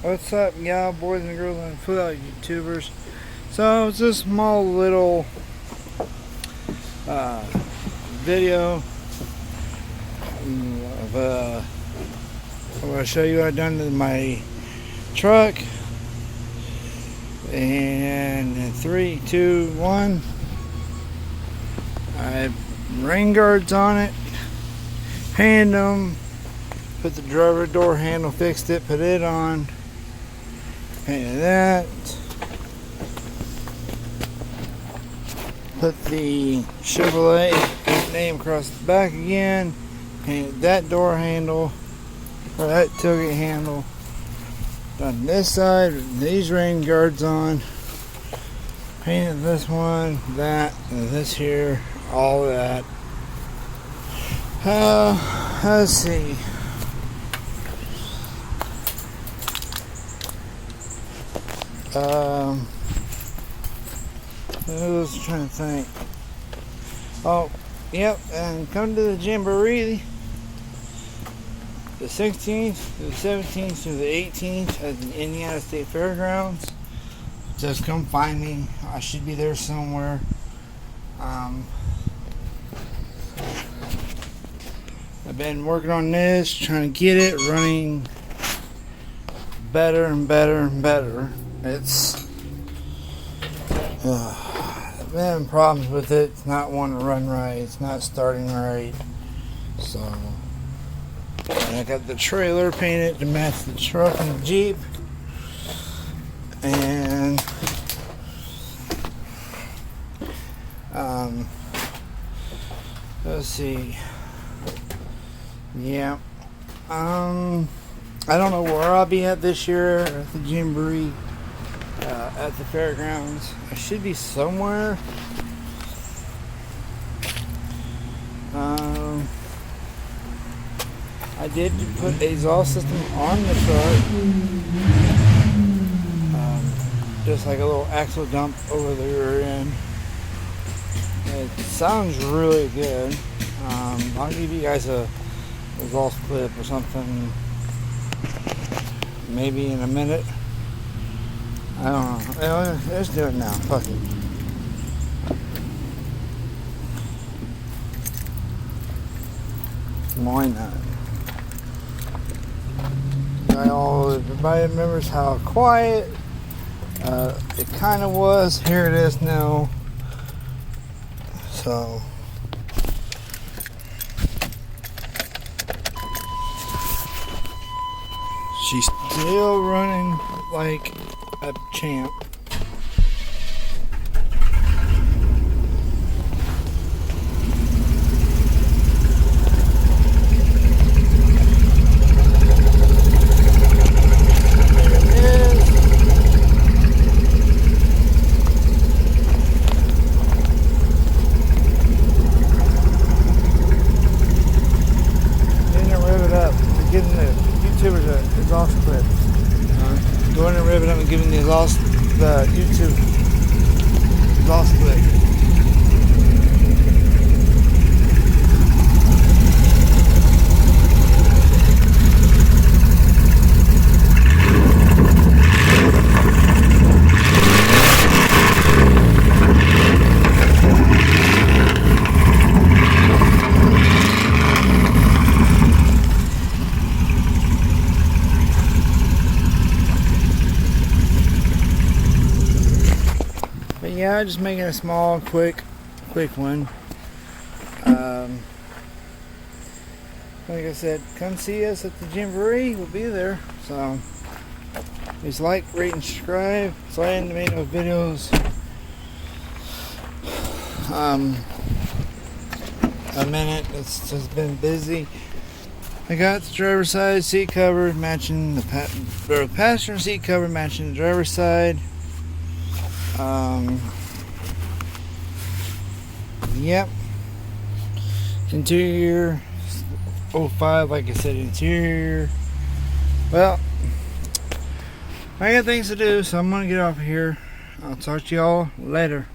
What's up, y'all, boys and girls and fellow YouTubers? So it's a small little video of I'm going to show you what I've done to my truck. And in 3, 2, 1, I have rain guards on it, painted them, put the driver door handle, fixed it, put it on. Painted that. Put the Chevrolet name across the back again. Painted that door handle, or that tailgate handle. Done this side, these rain guards on. Painted this one, that, and this here, all of that. Let's see. I was trying to think. Oh, yep, and come to the Jamboree the 16th, the 17th, through the 18th at the Indiana State Fairgrounds. Just come find me. I should be there somewhere. I've been working on this, trying to get it running better and better and better. It's I've been having problems with it. It's not wanting to run right. It's not starting right. So, and I got the trailer painted to match the truck and the Jeep. And let's see. Yeah. I don't know where I'll be at this year at the Jamboree. At the fairgrounds. I should be somewhere. I did put a exhaust system on the truck. Just like a little axle dump over the rear end. It sounds really good. I'll give you guys a exhaust clip or something maybe in a minute. I don't know. Let's do it now. Fuck it. Why not? Everybody remembers how quiet it kind of was. Here it is now. So she's still running like a champ. Giving the YouTubers an exhaust clip. Going and revving up and giving the YouTube exhaust clip. Yeah, just making a small, quick one. Like I said, come see us at the Jamboree. We'll be there. So, please like, rate, and subscribe. Trying to make those videos. A minute. It's just been busy. I got the driver's side seat cover matching the passenger seat cover matching the driver's side. Yep. Interior 05, like I said, interior. Well, I got things to do, so I'm gonna get off of here. I'll talk to y'all later.